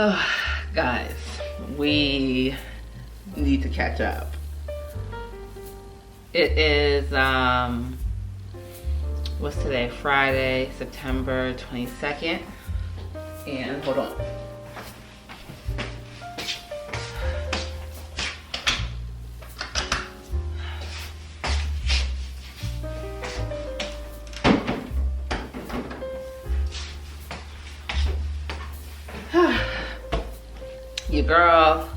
Oh, guys, we need to catch up. It is, what's today? Friday, September 22nd. And hold on. Your girl.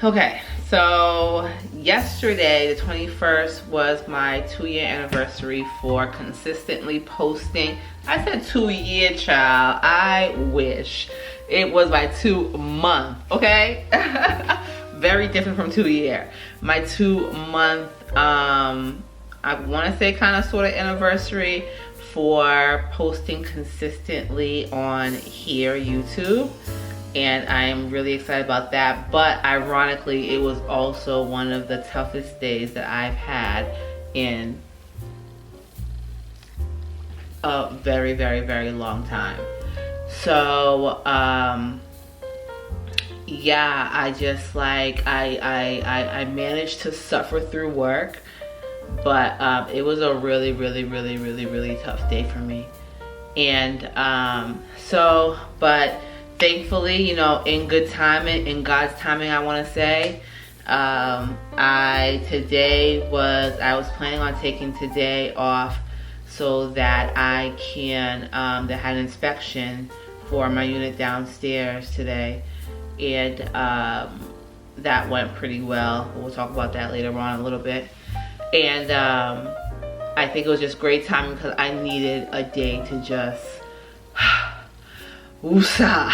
Okay, so yesterday, the 21st, was my 2-year anniversary for consistently posting. I said 2-year, child. I wish it was my 2-month, okay? Very different from 2-year. My 2-month, I want to say kind of sort of anniversary for posting consistently on here, YouTube. And I am really excited about that. But ironically, it was also one of the toughest days that I've had in a very, very, very long time. So, yeah, I just like, I managed to suffer through work. But it was a really, really, really, really, really tough day for me. And but thankfully, you know, in good timing, in God's timing, I want to say, I was planning on taking today off so that I can, they had an inspection for my unit downstairs today, and that went pretty well. We'll talk about that later on a little bit. And I think it was just great timing because I needed a day to just woosah.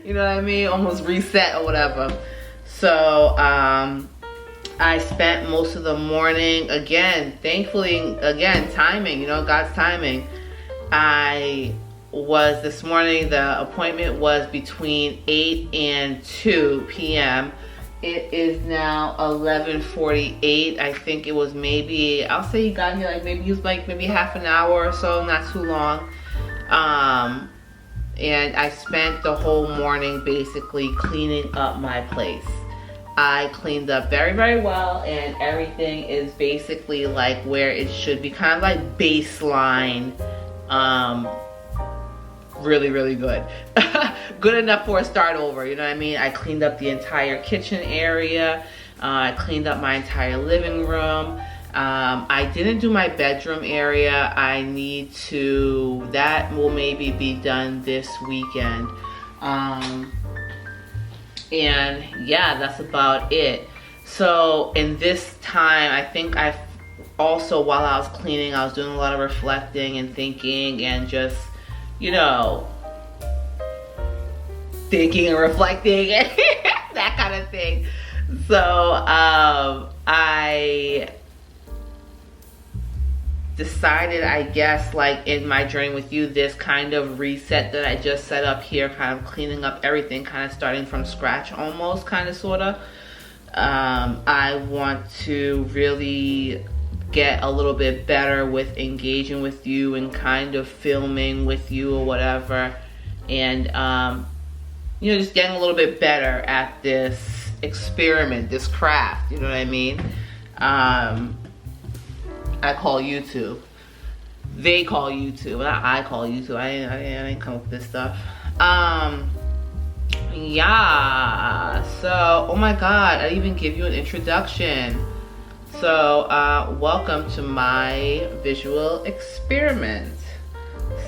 You know what I mean? Almost reset or whatever. So I spent most of the morning, again, thankfully, again, timing, you know, God's timing. This morning, the appointment was between 8 and 2 p.m. It is now 11:48. I think it was maybe, I'll say he got here like maybe half an hour or so, not too long. And I spent the whole morning basically cleaning up my place. I cleaned up very, very well, and everything is basically like where it should be, kind of like baseline, really, really good. Good enough for a start over, you know what I mean? I cleaned up the entire kitchen area. I cleaned up my entire living room. I didn't do my bedroom area. That will maybe be done this weekend. And yeah, that's about it. So in this time, I think also, while I was cleaning, I was doing a lot of reflecting and thinking and just, you know, thinking and reflecting and that kind of thing. So I decided, I guess, like in my journey with you, this kind of reset that I just set up here, kind of cleaning up everything, kind of starting from scratch almost, kind of, sort of. I want to really get a little bit better with engaging with you and kind of filming with you or whatever. And, you know, just getting a little bit better at this experiment, this craft, you know what I mean? I call YouTube. They call YouTube, not I call YouTube. I didn't come up with this stuff. Yeah, so, oh my God, I didn't even give you an introduction. So, welcome to my visual experiment.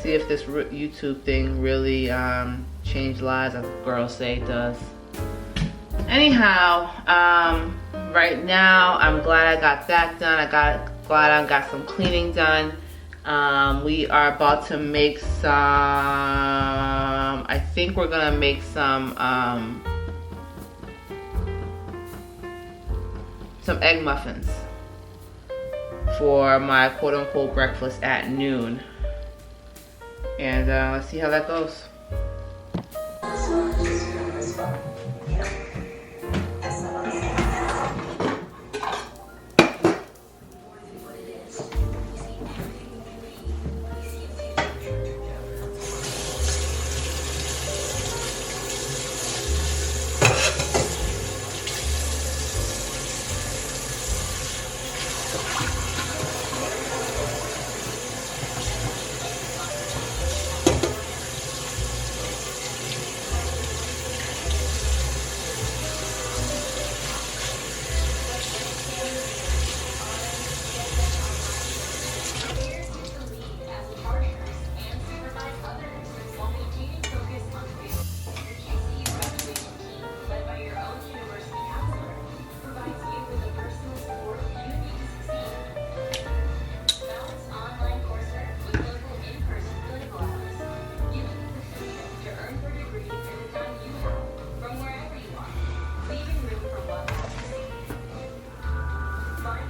See if this YouTube thing really changed lives, as girls say it does. Anyhow, right now, I'm glad I got that done. Glad I got some cleaning done. We are about to make some, I think we're gonna make some egg muffins for my quote-unquote breakfast at noon. And let's see how that goes.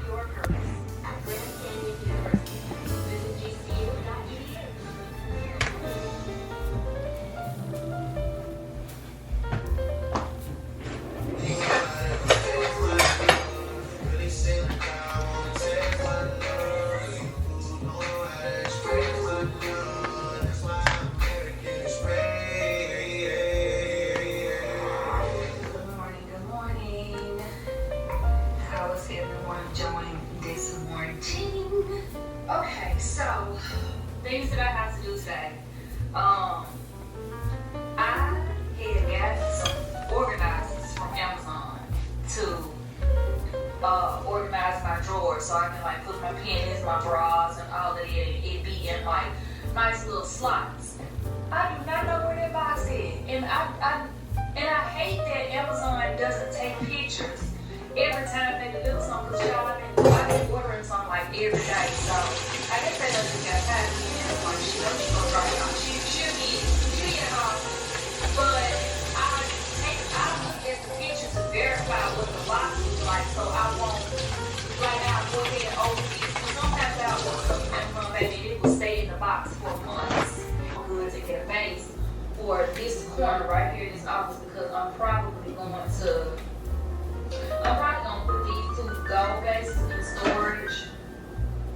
your purpose at Grand Canyon University. Visit gcu.edu. Good morning. How is everyone enjoying this morning? Okay, so things that I have to do today. I had gotten some organizers from Amazon to organize my drawers so I can like put my pennies, my bras, and all of that, and it be in like nice little slots. I do not know where that box is, and I hate that Amazon doesn't take pictures every time they deliver something, because y'all, I've been ordering something like every day, so I guess they just got tired of me, and like, she'll drop it off. She'll be at home, but I look at the picture to verify what the box is like, so I won't, right now, go ahead and open it. Sometimes I'll order something from Amazon, baby, and it will stay in the box for months. I'm good to get a base for this corner right here in this office, because I'm probably going to put these two gold bases in storage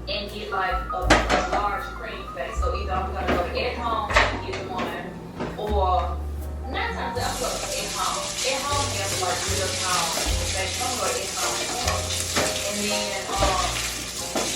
and get like a large cream base. So either I'm gonna go at home and get one, or 9 times I'm going to at home. At home has like real small base. I'm going to at home. And then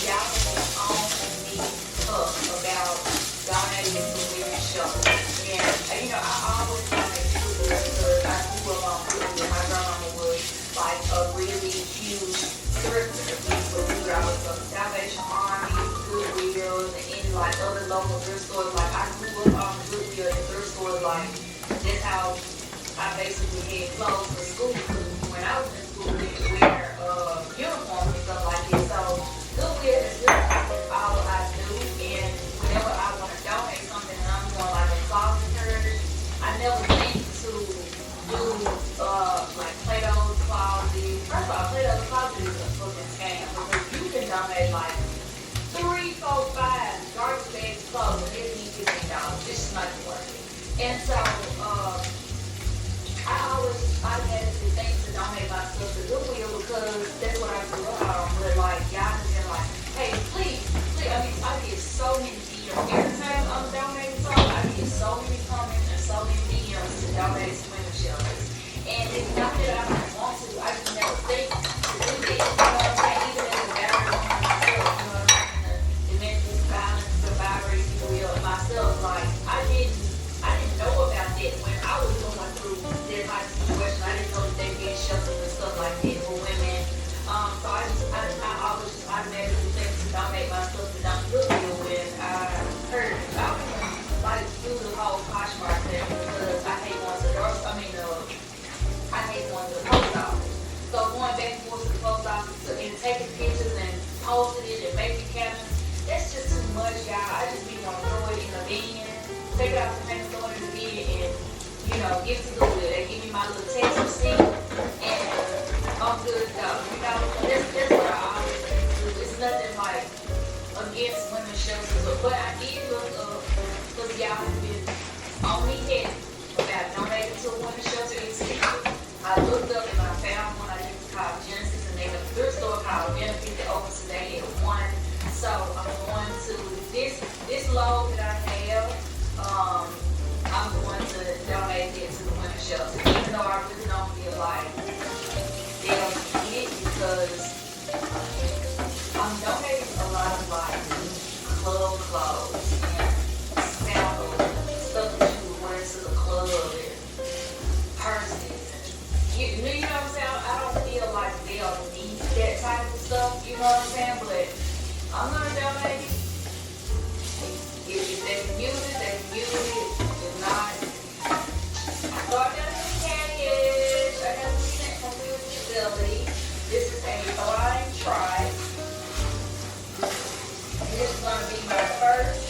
y'all can be on me up about donating to women's shelter. And you know, I always donate to food because I grew up on food, and my grandmama was like a really huge thrifter for food. I was from Salvation Army, Goodwill, and any like other local thrift stores. Like I grew up on Goodwill and thrift stores. Like that's how I basically had clothes for school. When I was in school, we could wear uniforms and stuff like that. So Goodwill is really all I do. And whenever I want to donate something, and I'm doing like a closet purge, I never think to do like Play-Doh's closet. First of all, Play-Doh's closet is a fucking scam, because you can donate like 3, 4, 5 garbage bags of clothes and it'll be $15. It's just not worth it. And so I had to think to donate my stuff to Goodwill, because that's what I grew up on. But like y'all have been like, hey, please, I mean, I get so many DMs every time I'm donating something. I get so many comments and so many DMs to donate to women's shelters. And it's not that I don't want to, I just never think to do that. You know what I'm saying? Even as a battery woman myself, you know what I'm saying? The domestic violence survivor, if you will, and myself, like, I didn't know about that when I was going through that type of situation. I didn't know that they get shelters and stuff like that for women. So I always just automatically think to donate my stuff to Goodwill when I heard I was like do the whole Poshmark thing, because I hate going to the grocery. I hate going to the post office. So going back and forth to the post office and taking pictures and posting it and making cabinets, that's just too much, y'all. I just be want to throw it in the bin, take it out the pan, throw it in the bin, and you know, give it to Goodwill. They give me my little text receipt, and I'm good to go. You know, that's what I always do. It's nothing like against women's shelters, but I did look up, because y'all have been on me head about donating to a women's shelter in Seattle. I looked up and I found one. I think it's called Genesis, and they have a thrift store called Benefit that opens today at 1. So I'm going to this load that I have. I'm going to donate it to the women's shelter, even though I really don't feel like they'll need it, because I'm donating a lot of like club clothes and sandals, stuff that you would wear to the club, and purses. You know what I'm saying? I don't feel like they'll need that type of stuff, you know what I'm saying? But I'm gonna donate it. If they can use it, they can use it. If not, so I got some cabbage. I got some snacks from Visibility. This is a blind try. This is gonna be my first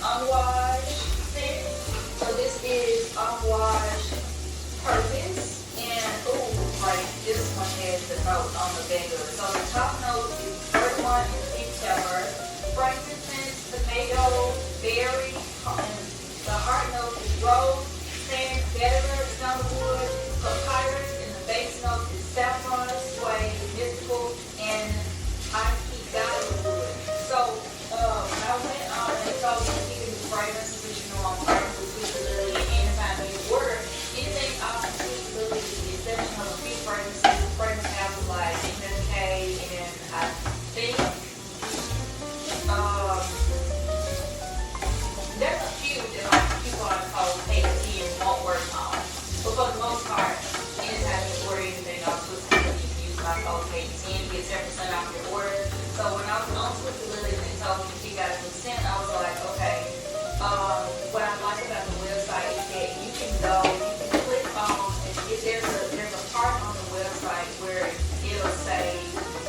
unwashed set. So this is unwashed purpose. And ooh, like this one has the note on the back of it. So the top note frankincense, tomato, berry, and the heart note is rose, sand, vetiver, sandalwood, papyrus, and the base note is saffron, suede, mystical, and I keep wood. So when I went on and saw these keeping the fragrances, which you know I'm fragrance with Sweet Lily, and anytime you order anything off of Sweet Lily, with the exception of a few fragrances, fragrance houses like MK, and I think there's a few that like people on code KT and won't work on. But for the most part, anytime you order anything off Swiss Lily, you can use my code KT and get 10% off your order. So when I was on Swiss Lily and they told me she got a percent, I was like, okay. What I like about the website is that you can go, you can click on, and if there's a part on the website where it'll say,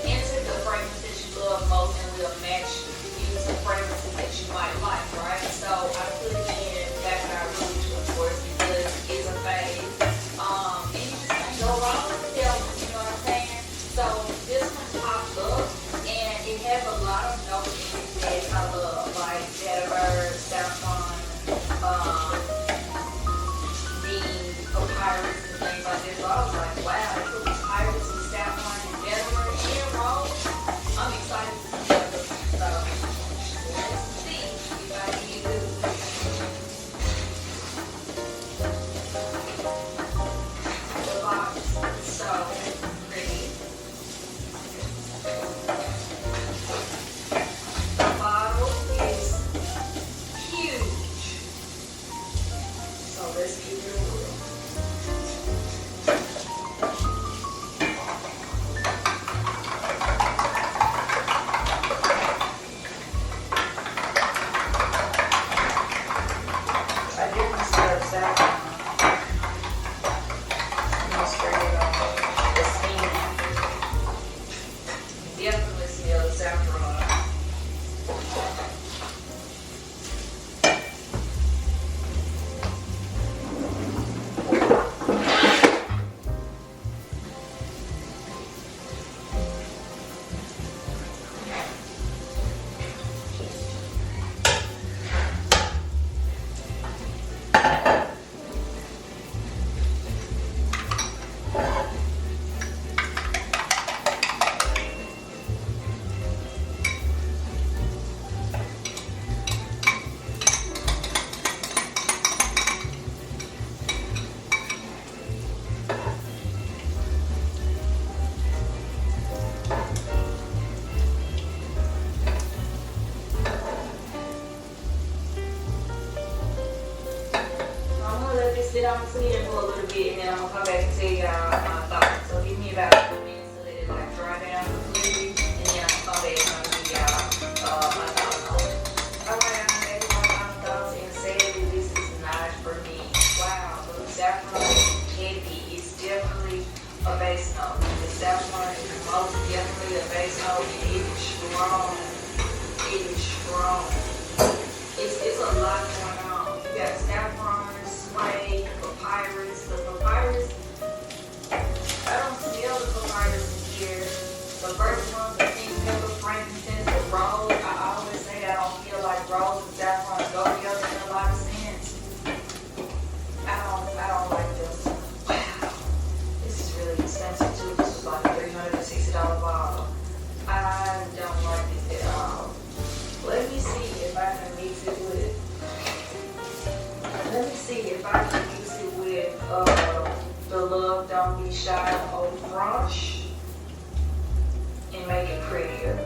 enter the fragrance that you love most and we'll match you some fragrances that you might like, right? So I put in Back in Our Rouge, of course, because it's a phase. And you just can't go wrong with the other one, you know what I'm saying? So this one popped up, and it has a lot of notes in it that I love, like vetiver, saffron, the papyrus, and things like this. So I was like, wow, they put papyrus and saffron and vetiver and rose. I'm excited to see this. So let's see if I can do the box. So pretty. The bottle is huge. So let's keep it real. I didn't smell saffron. I'm gonna spray it on the steam. Definitely smell saffron. Sit on the sweeter for a little bit, and then I'm gonna come back and tell y'all my thoughts. So give me about 2 minutes to let it like dry down completely, and then I'm gonna come back and give y'all my thoughts on it. Alright, I'm back with my final thoughts and say that this is not for me. Wow, the saffron is heavy. It's definitely a base note. The saffron is most definitely a base note, and it is strong. It is strong. It's a lot going on. You got saffron, suede, papyrus. The papyrus, I don't smell the papyrus in here. The first one, the pink pepper, frankincense, the rose. I always say that I don't feel like rose and saffron go together in a lot of sense. I don't like this. Wow, this is really expensive too. This was like a $360 bottle. I don't like this at all. Let me see if I can mix it with. Let me see if I can mix it with the Love Don't Be Shy Au Franche and make it prettier.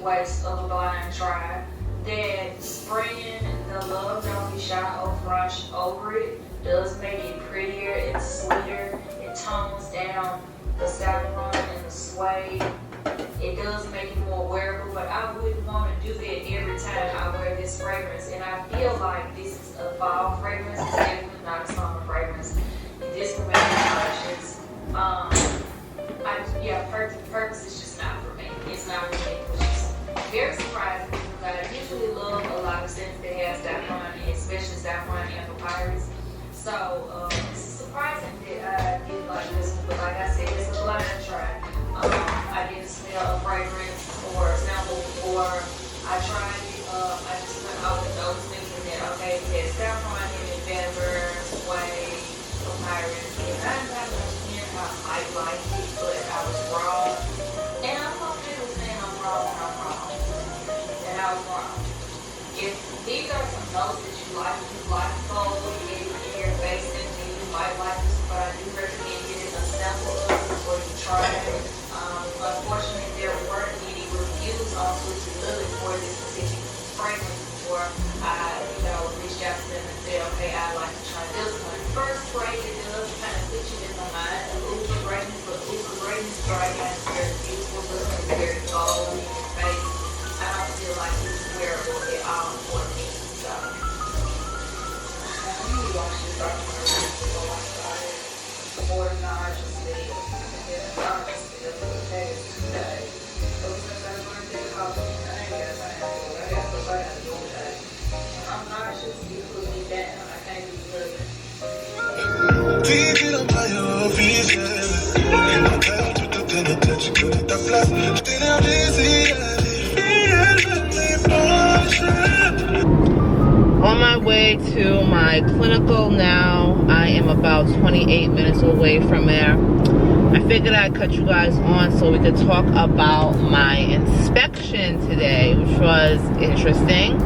Waste of a blind try that spraying the Love Don't Be Shy Au Franche over it does make it prettier and sweeter. It tones down the saffron and the suede. It does make it more wearable, but I will fragrance, and I feel like this is a fall fragrance. It's definitely not a summer fragrance. This one makes me nauseous. Purpose is just not for me. It's not for me, which is very surprising because I usually love a lot of scents that have saffron, especially saffron and papyrus. So it's surprising that I did like this one, but like I said, it's a lot I tried. I didn't smell a fragrance or a sample before I tried it. I just went out the nose thinking that okay, it has saffron in it, pepper, suede, papyrus, and I didn't have much in how I liked it, but I was wrong. And I'm okay with saying I'm wrong when I'm wrong. And I was wrong. If these are some notes that you like cold, you get in your face, and you might like this, but I do recommend getting a sample of it before you try it. Unfortunately, there weren't any reviews on Sweet Lily for this specific fragrance before I, reached out to them and said, okay, I'd like to try this one. First spray, it does kind of put you in the mind of Uber Greatness, but Uber Greatness fragrance is very beautiful, but it's very gold in your face. I don't feel like it's wearable at all for me, so. Now, let me wash this off before I start it. More nauseously. Nauseously of the days today. So since I'm going to take coffee, I guess I have to. I guess that's what I have to do today. I'm nauseous, you put me down. I can't be living. Vivi dans ta vie, et mon cœur, tout est dans ta tête, je connais ta place. Je t'énergie, on my way to my clinical now. I am about 28 minutes away from there. I figured I'd cut you guys on so we could talk about my inspection today, which was interesting.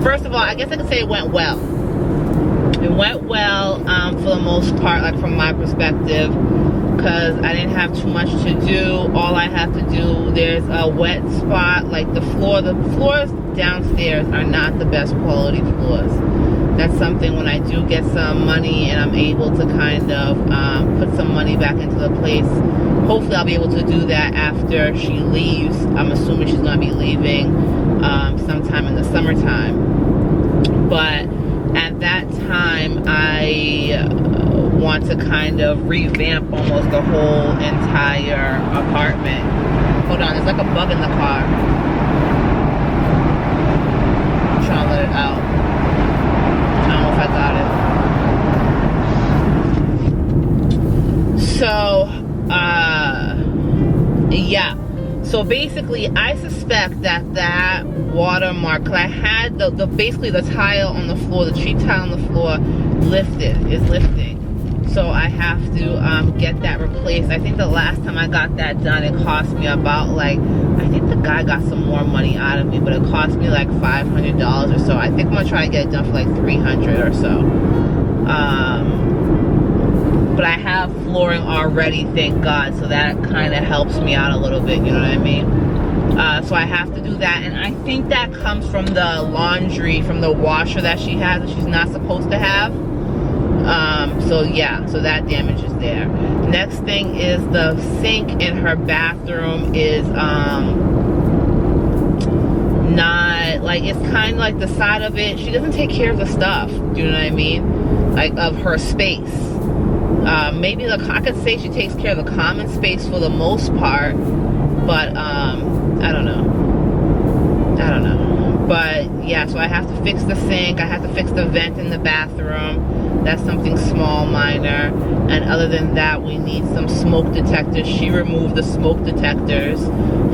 First of all, I guess I could say it went well. It went well for the most part, like from my perspective, because I didn't have too much to do. All I have to do, there's a wet spot, like the floors downstairs are not the best quality floors. That's something when I do get some money and I'm able to kind of put some money back into the place. Hopefully I'll be able to do that after she leaves. I'm assuming she's going to be leaving sometime in the summertime. But at that time, I want to kind of revamp almost the whole entire apartment. Hold on, there's like a bug in the car. I'm trying to let it out. I don't know if I got it. So, yeah. So basically, I suspect that watermark, because I had basically the tile on the floor, the cheap tile on the floor is lifting. So I have to get that replaced. I think the last time I got that done, it cost me about like, I think the guy got some more money out of me, but it cost me like $500 or so. I think I'm gonna try to get it done for like $300 or so. But I have flooring already, thank God, so that kind of helps me out a little bit, you know what I mean? So I have to do that, and I think that comes from the laundry, from the washer that she has that she's not supposed to have. So yeah, so that damage is there. Next thing is the sink in her bathroom is not, like, it's kind of like the side of it, she doesn't take care of the stuff, do you know what I mean? Like, of her space. Maybe I could say she takes care of the common space for the most part, but I don't know. But yeah, so I have to fix the sink, I have to fix the vent in the bathroom. That's something small, minor. And other than that, we need some smoke detectors. She removed the smoke detectors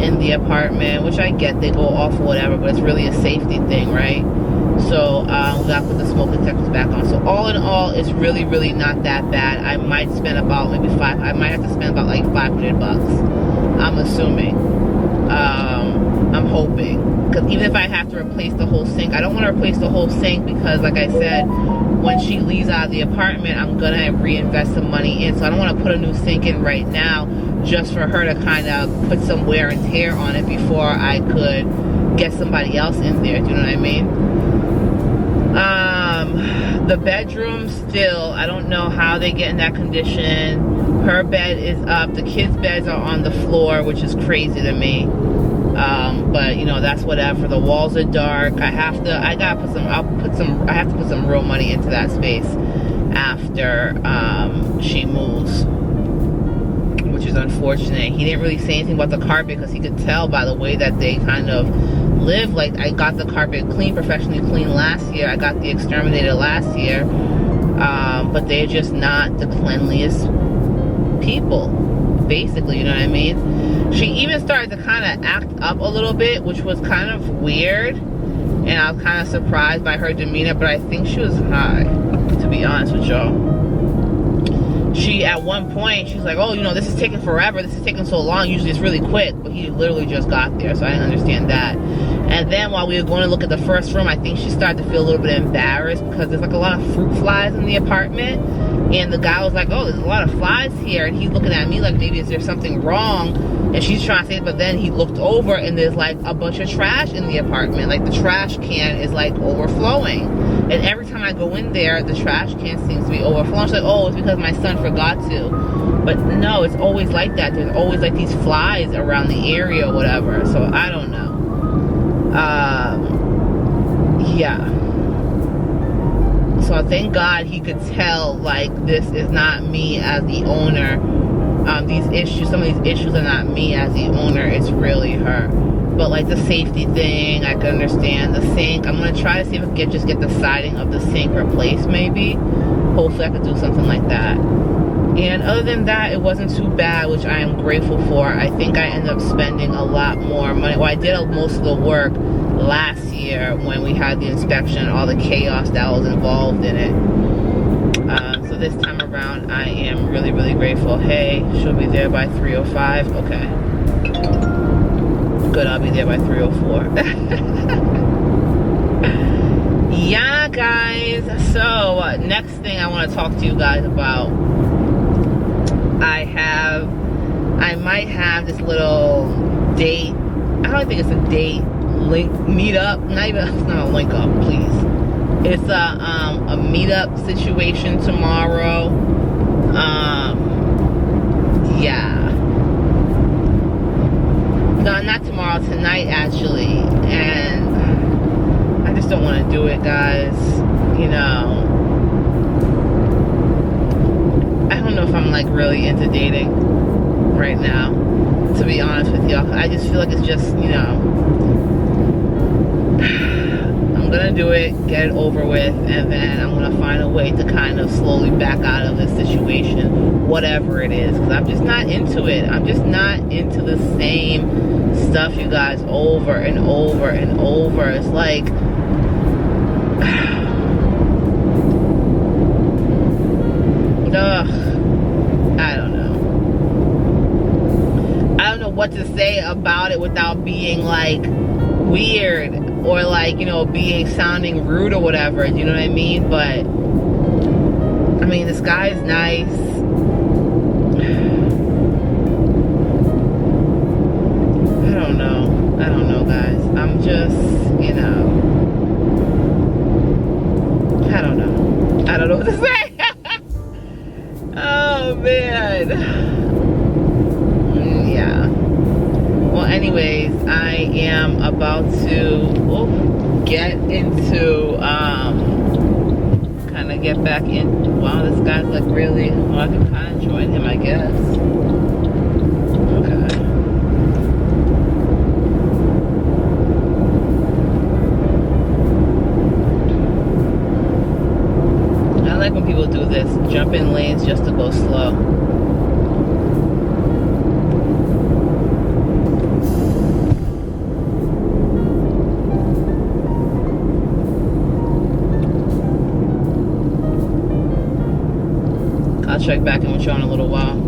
in the apartment, which I get, they go off or whatever, but it's really a safety thing, right? So we gotta put the smoke detectors back on. So all in all, it's really, really not that bad. I might spend about I might have to spend about like $500. I'm assuming. I'm hoping. Because even if I have to replace the whole sink, I don't want to replace the whole sink because, like I said, when she leaves out of the apartment, I'm gonna reinvest some money in. So I don't want to put a new sink in right now just for her to kind of put some wear and tear on it before I could get somebody else in there. Do you know what I mean? The bedroom still, I don't know how they get in that condition. Her bed is up, the kids' beds are on the floor, which is crazy to me. But you know, that's whatever. The walls are dark. I have to put some real money into that space after she moves, which is unfortunate. He didn't really say anything about the carpet because he could tell by the way that they kind of live. Like, I got the carpet clean, professionally clean last year. I got the exterminator last year. But they're just not the cleanliest people, basically, you know what I mean? She even started to kind of act up a little bit, which was kind of weird. And I was kind of surprised by her demeanor, but I think she was high, to be honest with y'all. She, at one point, she's like, oh, you know, this is taking forever. This is taking so long. Usually it's really quick. But he literally just got there, so I didn't understand that. And then while we were going to look at the first room, I think she started to feel a little bit embarrassed because there's like a lot of fruit flies in the apartment. And the guy was like, oh, there's a lot of flies here. And he's looking at me like, maybe is there something wrong? And she's trying to say it, but then he looked over and there's like a bunch of trash in the apartment. Like, the trash can is like overflowing. And every time I go in there, the trash can seems to be overflowing. She's like, oh, it's because my son forgot to. But no, it's always like that. There's always like these flies around the area or whatever. So I don't know. Yeah. So thank God he could tell, like, this is not me as the owner. These issues, some of these issues are not me as the owner, it's really her. But like the safety thing, I can understand. The sink, I'm gonna try to see if I can just get the siding of the sink replaced, maybe. Hopefully I could do something like that. And other than that, it wasn't too bad, which I am grateful for. I think I ended up spending a lot more money. Well, I did most of the work last year when we had the inspection, all the chaos that was involved in it. So this time around, I am really, really grateful. Hey, she'll be there by 3:05. Okay. Good, I'll be there by 3:04. Yeah, guys. So, next thing I want to talk to you guys about, I might have this little date. I don't think it's a date, link, meetup. It's not a link up, please. It's a meetup situation tomorrow. Yeah. No, not tomorrow, tonight actually. And I just don't want to do it, guys. You know, I don't know if I'm like really into dating right now, to be honest with y'all. I just feel like it's just, you know, I'm gonna do it, get it over with, and then I'm gonna find a way to kind of slowly back out of this situation, whatever it is, because I'm just not into it. I'm just not into the same stuff, you guys, over and over and over. It's like, ugh, I don't know. I don't know what to say about it without being like weird or like, you know, sounding rude or whatever. Do you know what I mean? But I mean, this guy's nice. I don't know, guys. I'm just, you know, I don't know what to say. Oh man. Yeah. Well, anyways, I am about to get into kind of get back in. Wow, this guy's like really, well, I can kind of join him, I guess. Okay. I like when people do this, jump in lanes just to go slow. I'll check back in with you in a little while.